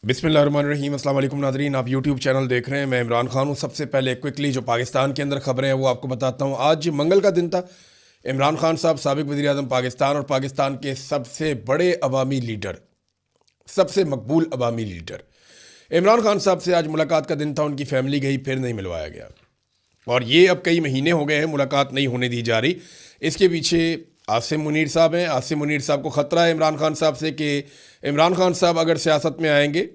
बिस्मिल्लाहिर्रहमानिर्रहीम। अस्सलाम वालेकुम नाज़रीन, आप यूट्यूब चैनल देख रहे हैं। मैं इमरान खान हूँ। सबसे पहले क्विकली जो पाकिस्तान के अंदर खबरें हैं वो आपको बताता हूँ। आज मंगल का दिन था। इमरान खान साहब साबिक़ वज़ीर आज़म पाकिस्तान और पाकिस्तान के सबसे बड़े अवामी लीडर, सबसे मकबूल अवामी लीडर इमरान खान साहब से आज मुलाकात का दिन था। उनकी फैमिली गई, फिर नहीं मिलवाया गया और ये अब कई महीने हो गए हैं मुलाकात नहीं होने दी जा रही। इसके पीछे आसिम मुनीर साहब हैं। आसिम मुनीर साहब को ख़तरा है इमरान खान साहब से कि इमरान खान साहब अगर सियासत में आएंगे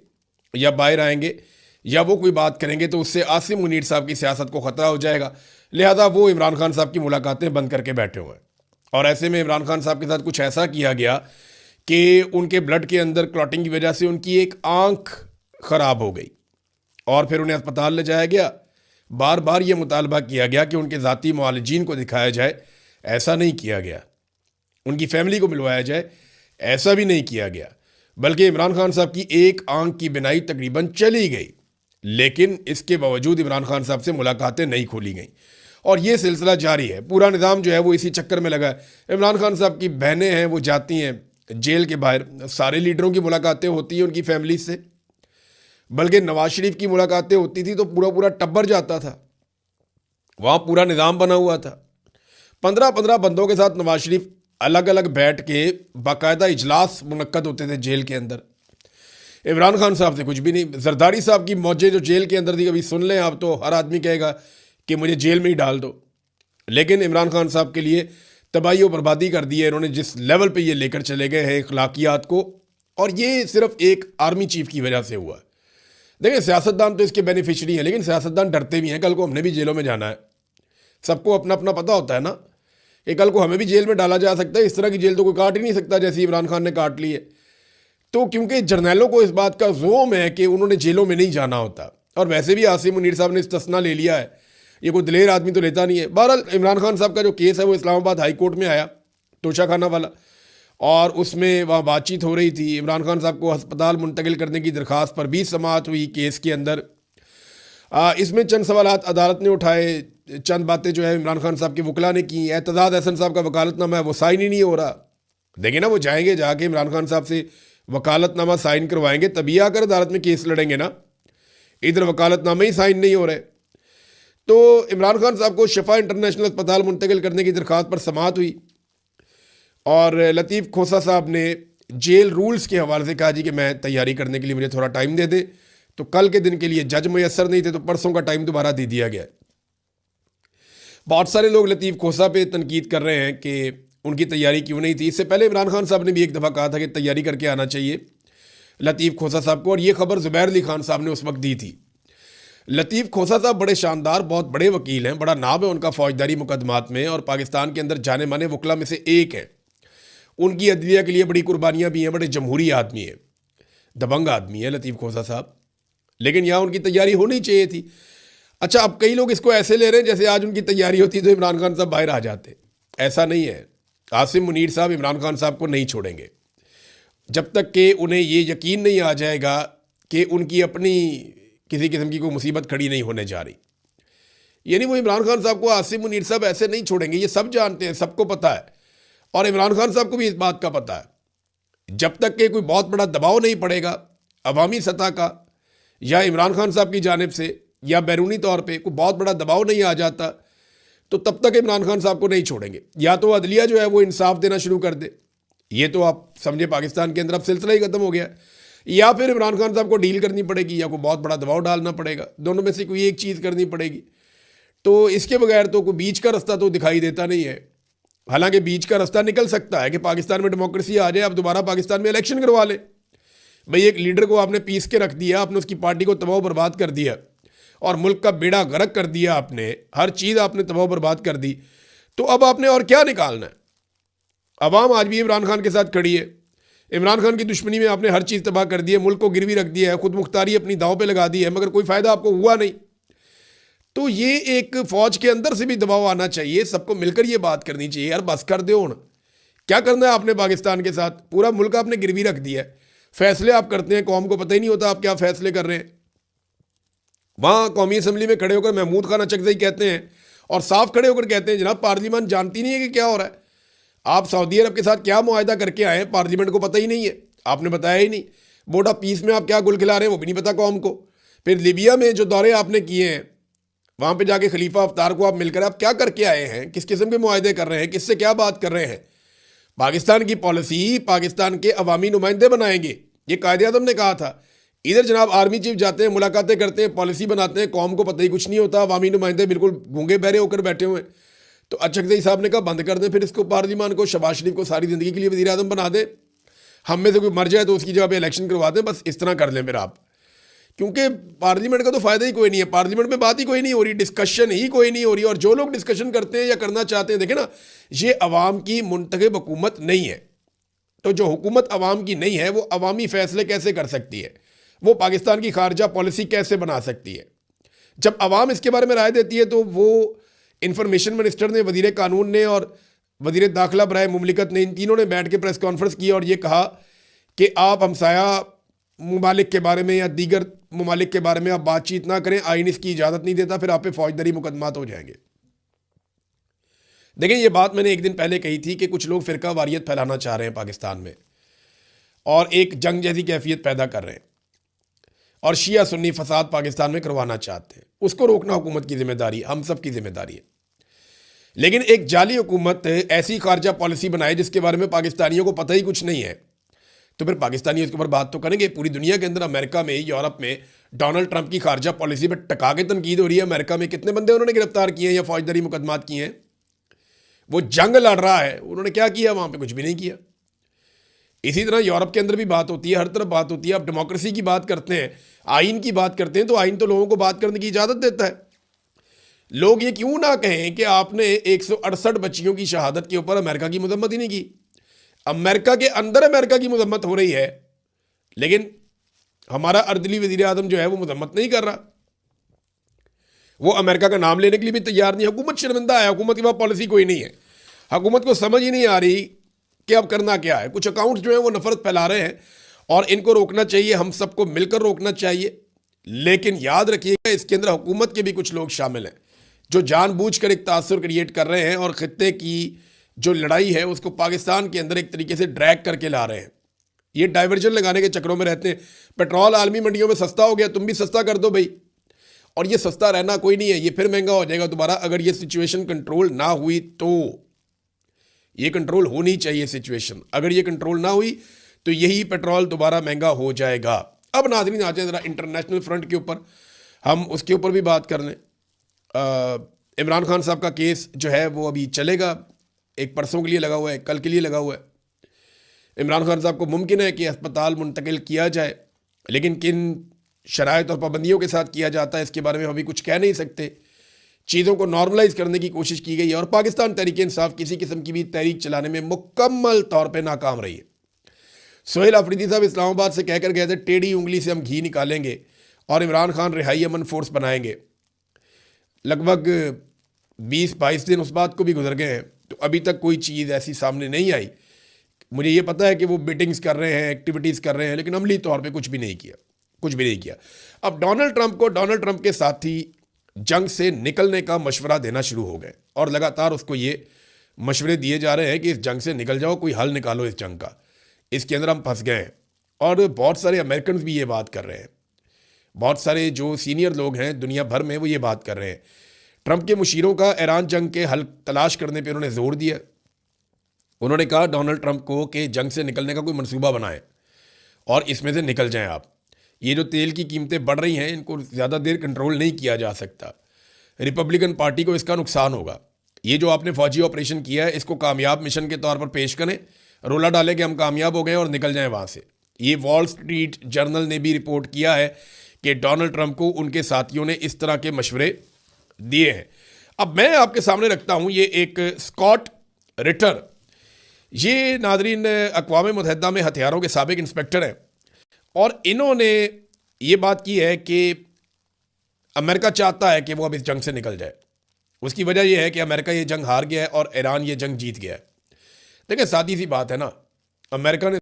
या बाहर आएंगे या वो कोई बात करेंगे तो उससे आसिम मुनीर साहब की सियासत को ख़तरा हो जाएगा। लिहाजा वो इमरान खान साहब की मुलाकातें बंद करके बैठे हुए हैं और ऐसे में इमरान खान साहब के साथ कुछ ऐसा किया गया कि उनके ब्लड के अंदर क्लॉटिंग की वजह से उनकी एक आँख ख़राब हो गई और फिर उन्हें अस्पताल ले जाया गया। बार बार ये मुतालबा किया गया कि उनके ज़ाती मुआलिजीन को दिखाया जाए, ऐसा नहीं किया गया। उनकी फैमिली को मिलवाया जाए, ऐसा भी नहीं किया गया। बल्कि इमरान खान साहब की एक आंख की बिनाई तकरीबन चली गई, लेकिन इसके बावजूद इमरान खान साहब से मुलाकातें नहीं खोली गई और ये सिलसिला जारी है। पूरा निज़ाम जो है वो इसी चक्कर में लगा है। इमरान खान साहब की बहनें हैं, वो जाती हैं जेल के बाहर, सारे लीडरों की मुलाकातें होती हैं उनकी फैमिली से। बल्कि नवाज शरीफ की मुलाकातें होती थी तो पूरा पूरा टब्बर जाता था, वहाँ पूरा निज़ाम बना हुआ था। 15-15 बंदों के साथ नवाज शरीफ अलग अलग बैठ के बाकायदा इजलास मुनक्कद होते थे जेल के अंदर। इमरान खान साहब से कुछ भी नहीं। जरदारी साहब की मौजें जो जेल के अंदर थी, कभी सुन लें आप तो हर आदमी कहेगा कि मुझे जेल में ही डाल दो। लेकिन इमरान खान साहब के लिए तबाही और बर्बादी कर दी है इन्होंने, जिस लेवल पे ये लेकर चले गए हैं अखलाकियात को, और ये सिर्फ एक आर्मी चीफ की वजह से हुआ। देखिए, सियासतदान तो इसके बेनिफिशरी हैं, लेकिन सियासतदान डरते भी हैं। कल को हमने भी जेलों में जाना है, सबको अपना अपना पता होता है ना कि कल को हमें भी जेल में डाला जा सकता है। इस तरह की जेल तो कोई काट ही नहीं सकता जैसे इमरान खान ने काट ली है। तो क्योंकि जर्नैलों को इस बात का जोम है कि उन्होंने जेलों में नहीं जाना होता, और वैसे भी आसिम मुनीर साहब ने इस्तिस्ना ले लिया है, ये कोई दिलेर आदमी तो लेता नहीं है। बहरहाल इमरान खान साहब का जो केस है वो इस्लामाबाद हाई कोर्ट में आया, तोशाखाना वाला, और उसमें वहाँ बातचीत हो रही थी। इमरान खान साहब को अस्पताल मुंतकिल करने की दरख्वास्त पर भी समाअत हुई केस के अंदर। इसमें चंद सवालात अदालत ने उठाए, चंद बातें जो है इमरान खान साहब के वकला ने की। एतजाज़ अहसन साहब का वकालतनामा है वो साइन ही नहीं हो रहा। देखिए ना, वो जाएंगे, जाके इमरान खान साहब से वकालतनामा साइन करवाएंगे, तभी आकर अदालत में केस लड़ेंगे ना। इधर वकालतनामे ही साइन नहीं हो रहे। तो इमरान खान साहब को शिफा इंटरनेशनल अस्पताल मुंतकिल करने की दरख्वास्त पर समाअत हुई और लतीफ़ खोसा साहब ने जेल रूल्स के हवाले से कहा जी कि मैं तैयारी करने के लिए मुझे थोड़ा टाइम दे दे। तो कल के दिन के लिए जज मैसर नहीं थे तो परसों का टाइम दोबारा दे दिया गया। बहुत सारे लोग लतीफ़ खोसा पे तनकीद कर रहे हैं कि उनकी तैयारी क्यों नहीं थी। इससे पहले इमरान खान साहब ने भी एक दफ़ा कहा था कि तैयारी करके आना चाहिए लतीफ़ खोसा साहब को, और ये खबर ज़ुबैर अली खान साहब ने उस वक्त दी थी। लतीफ़ खोसा साहब बड़े शानदार, बहुत बड़े वकील हैं, बड़ा नाम है उनका फ़ौजदारी मुकदमात में, और पाकिस्तान के अंदर जाने माने वकला में से एक है। उनकी अदलिया के लिए बड़ी कुर्बानियाँ भी हैं, बड़े जमहूरी आदमी है, दबंग आदमी है लतीफ़ खोसा साहब। लेकिन यहाँ उनकी तैयारी होनी चाहिए थी। अच्छा, अब कई लोग इसको ऐसे ले रहे हैं जैसे आज उनकी तैयारी होती तो इमरान खान साहब बाहर आ जाते। ऐसा नहीं है। आसिम मुनीर साहब इमरान खान साहब को नहीं छोड़ेंगे जब तक कि उन्हें ये यकीन नहीं आ जाएगा कि उनकी अपनी किसी किस्म की कोई मुसीबत खड़ी नहीं होने जा रही। यानी वो इमरान खान साहब को, आसिम मुनीर साहब ऐसे नहीं छोड़ेंगे। ये सब जानते हैं, सबको पता है, और इमरान खान साहब को भी इस बात का पता है। जब तक कि कोई बहुत बड़ा दबाव नहीं पड़ेगा अवामी सतह का या इमरान खान साहब की जानिब से या बैरूनी तौर पे कोई बहुत बड़ा दबाव नहीं आ जाता, तो तब तक इमरान खान साहब को नहीं छोड़ेंगे। या तो अदलिया जो है वो इंसाफ देना शुरू कर दे, ये तो आप समझे पाकिस्तान के अंदर अब सिलसिला ही खत्म हो गया, या फिर इमरान खान साहब को डील करनी पड़ेगी या कोई बहुत बड़ा दबाव डालना पड़ेगा। दोनों में से कोई एक चीज़ करनी पड़ेगी। तो इसके बगैर तो कोई बीच का रास्ता तो दिखाई देता नहीं है। हालांकि बीच का रास्ता निकल सकता है कि पाकिस्तान में डेमोक्रेसी आ जाए, अब दोबारा पाकिस्तान में इलेक्शन करवा ले। भाई, एक लीडर को आपने पीस के रख दिया, आपने उसकी पार्टी को तबाह बर्बाद कर दिया और मुल्क का बेड़ा गर्क कर दिया, आपने हर चीज़ आपने तबाह बर्बाद कर दी, तो अब आपने और क्या निकालना है। अवाम आज भी इमरान खान के साथ खड़ी है। इमरान खान की दुश्मनी में आपने हर चीज़ तबाह कर दी है, मुल्क को गिरवी रख दिया है, खुद मुख्तारी अपनी दांव पे लगा दी है, मगर कोई फ़ायदा आपको हुआ नहीं। तो ये एक फ़ौज के अंदर से भी दबाव आना चाहिए, सबको मिलकर ये बात करनी चाहिए, यार बस कर दो। क्या करना है आपने पाकिस्तान के साथ? पूरा मुल्क आपने गिरवी रख दिया है। फैसले आप करते हैं, कौम को पता ही नहीं होता आप क्या फैसले कर रहे हैं। वहाँ कौमी असम्बली में खड़े होकर महमूद खान अचकज़ई कहते हैं और साफ खड़े होकर कहते हैं जनाब पार्लियामेंट जानती नहीं है कि क्या हो रहा है। आप सऊदी अरब के साथ क्या मुआहदा करके आए हैं, पार्लियामेंट को पता ही नहीं है, आपने बताया ही नहीं। बोर्ड ऑफ पीस में आप क्या गुल खिला रहे हैं वो भी नहीं पता कौम को। फिर लीबिया में जो दौरे आपने किए हैं, वहाँ पे जाके खलीफा हफ्तार को आप मिलकर आप क्या करके आए हैं, किस किस्म के मुआहदे कर रहे हैं, किससे क्या बात कर रहे हैं। पाकिस्तान की पॉलिसी पाकिस्तान के अवामी नुमाइंदे बनाएंगे, ये कायदे आज़म ने कहा था। इधर जनाब आर्मी चीफ जाते हैं, मुलाकातें करते हैं, पॉलिसी बनाते हैं, कौम को पता ही कुछ नहीं होता, अवामी नुमाइंदे बिल्कुल गूंगे बहरे होकर बैठे हुए हैं। तो अचकज़ई साहब ने कहा बंद कर दें फिर इसको, पार्लियामान को, शहबाज शरीफ को सारी ज़िंदगी के लिए वज़ीर आज़म बना दें, हम में से कोई मर जाए तो उसकी जगह पे इलेक्शन करवा दें, बस इस तरह कर लें फिर आप। क्योंकि पार्लियामेंट का तो फ़ायदा ही कोई नहीं है, पार्लियामेंट में बात ही कोई नहीं हो रही, डिस्कशन ही कोई नहीं हो रही। और जो लोग डिस्कशन करते हैं या करना चाहते हैं, देखें ना, ये अवाम की मुंतखब हुकूमत नहीं है। तो जो हुकूमत अवाम की नहीं है वो अवामी फ़ैसले कैसे कर सकती है, वो पाकिस्तान की खारजा पॉलिसी कैसे बना सकती है। जब अवाम इसके बारे में राय देती है तो वो इंफॉर्मेशन मिनिस्टर ने, वज़ीर कानून ने और वज़ीर दाखिला बराए मुमलिकत ने, इन तीनों ने बैठ के प्रेस कॉन्फ्रेंस की और ये कहा कि आप हमसाया ममालिक के बारे में या दीगर ममालिक के बारे में आप बातचीत ना करें, आइन इसकी इजाज़त नहीं देता, फिर आप पे फौजदारी मुकदमात हो जाएंगे। देखें, ये बात मैंने एक दिन पहले कही थी कि कुछ लोग फ़िरका वारियत फैलाना चाह रहे हैं पाकिस्तान में और एक जंग जैसी कैफियत पैदा कर रहे हैं और शिया सुन्नी फसाद पाकिस्तान में करवाना चाहते हैं। उसको रोकना हुकूमत की जिम्मेदारी, हम सब की जिम्मेदारी है। लेकिन एक जाली हुकूमत ऐसी खारजा पॉलिसी बनाए जिसके बारे में पाकिस्तानियों को पता ही कुछ नहीं है, तो फिर पाकिस्तानी इसके ऊपर बात तो करेंगे। पूरी दुनिया के अंदर, अमेरिका में, यूरोप में डोनाल्ड ट्रंप की खारजा पॉलिसी पर टका के तनकीद हो रही है। अमेरिका में कितने बंदे उन्होंने गिरफ्तार किए हैं या फौजदारी मुकदमात किए हैं। वो जंग लड़ रहा है, उन्होंने क्या किया वहाँ पे? कुछ भी नहीं किया। इसी तरह यूरोप के अंदर भी बात होती है, हर तरफ बात होती है। आप डेमोक्रेसी की बात करते हैं, आइन की बात करते हैं, तो आइन तो लोगों को बात करने की इजाज़त देता है। लोग ये क्यों ना कहें कि आपने 168 बच्चियों की शहादत के ऊपर अमेरिका की मजम्मत ही नहीं की। अमेरिका के अंदर अमेरिका की मजम्मत हो रही है, लेकिन हमारा अर्दली वज़ीर आज़म जो है वो मजम्मत नहीं कर रहा, वो अमेरिका का नाम लेने के लिए भी तैयार नहीं। हुकूमत शर्मिंदा है, हुकूमत की वहाँ पॉलिसी कोई नहीं है। हुकूमत को समझ ही नहीं आ रही कि अब करना क्या है। कुछ अकाउंट्स जो हैं वो नफरत फैला रहे हैं और इनको रोकना चाहिए, हम सबको मिलकर रोकना चाहिए। लेकिन याद रखिएगा, इसके अंदर हुकूमत के भी कुछ लोग शामिल हैं जो जानबूझकर एक तासुर क्रिएट कर रहे हैं और ख़ित्ते की जो लड़ाई है उसको पाकिस्तान के अंदर एक तरीके से ड्रैग करके ला रहे हैं। ये डाइवर्जन लगाने के चक्रों में रहते हैं। पेट्रोल आलमी मंडियों में सस्ता हो गया, तुम भी सस्ता कर दो भाई। और ये सस्ता रहना कोई नहीं है, ये फिर महंगा हो जाएगा दोबारा। अगर ये सिचुएशन कंट्रोल ना हुई तो, ये कंट्रोल होनी चाहिए सिचुएशन, अगर ये कंट्रोल ना हुई तो यही पेट्रोल दोबारा महंगा हो जाएगा। अब नाज़रीन आ जाए ज़रा इंटरनेशनल फ्रंट के ऊपर, हम उसके ऊपर भी बात कर लें। इमरान खान साहब का केस जो है वो अभी चलेगा, एक परसों के लिए लगा हुआ है, कल के लिए लगा हुआ है। इमरान खान साहब को मुमकिन है कि अस्पताल मुंतकिल किया जाए, लेकिन किन शराइत और पाबंदियों के साथ किया जाता है इसके बारे में हम अभी कुछ कह नहीं सकते। चीज़ों को नॉर्मलाइज करने की कोशिश की गई है और पाकिस्तान तहरीक इंसाफ किसी किस्म की भी तहरीक चलाने में मुकम्मल तौर पर नाकाम रही है। सोहेल अफरीदी साहब इस्लामाबाद से कहकर गए थे टेढ़ी उंगली से हम घी निकालेंगे और इमरान खान रिहाई अमन फोर्स बनाएंगे। लगभग 20-22 दिन उस बात को भी गुजर गए हैं, तो अभी तक कोई चीज़ ऐसी सामने नहीं आई। मुझे ये पता है कि वो मीटिंग्स कर रहे हैं, एक्टिविटीज़ कर रहे हैं, लेकिन अमली तौर पे कुछ भी नहीं किया, कुछ भी नहीं किया। अब डोनाल्ड ट्रंप को, डोनाल्ड ट्रंप के साथी जंग से निकलने का मशवरा देना शुरू हो गए और लगातार उसको ये मशवरे दिए जा रहे हैं कि इस जंग से निकल जाओ, कोई हल निकालो इस जंग का, इसके अंदर हम फंस गए हैं। और बहुत सारे अमेरिकन भी ये बात कर रहे हैं, बहुत सारे जो सीनियर लोग हैं दुनिया भर में वो ये बात कर रहे हैं। ट्रंप के मुशीरों का ईरान जंग के हल तलाश करने पे उन्होंने जोर दिया। उन्होंने कहा डोनाल्ड ट्रंप को कि जंग से निकलने का कोई मंसूबा बनाएं और इसमें से निकल जाएं आप। ये जो तेल की कीमतें बढ़ रही हैं, इनको ज़्यादा देर कंट्रोल नहीं किया जा सकता। रिपब्लिकन पार्टी को इसका नुकसान होगा। ये जो आपने फौजी ऑपरेशन किया है इसको कामयाब मिशन के तौर पर पेश करें, रोला डालें कि हम कामयाब हो गए और निकल जाएं वहाँ से। ये वॉल स्ट्रीट जर्नल ने भी रिपोर्ट किया है कि डोनाल्ड ट्रंप को उनके साथियों ने इस तरह के मशवरे दिए हैं। अब मैं आपके सामने रखता हूँ ये एक स्कॉट रिटर, ये नादरीन अक़वाम मुत्तहिदा में हथियारों के साबिक इंस्पेक्टर हैं और इन्होंने ये बात की है कि अमेरिका चाहता है कि वो अब इस जंग से निकल जाए। उसकी वजह यह है कि अमेरिका ये जंग हार गया है और ईरान ये जंग जीत गया है। देखिए सादी सी बात है ना, अमेरिका ने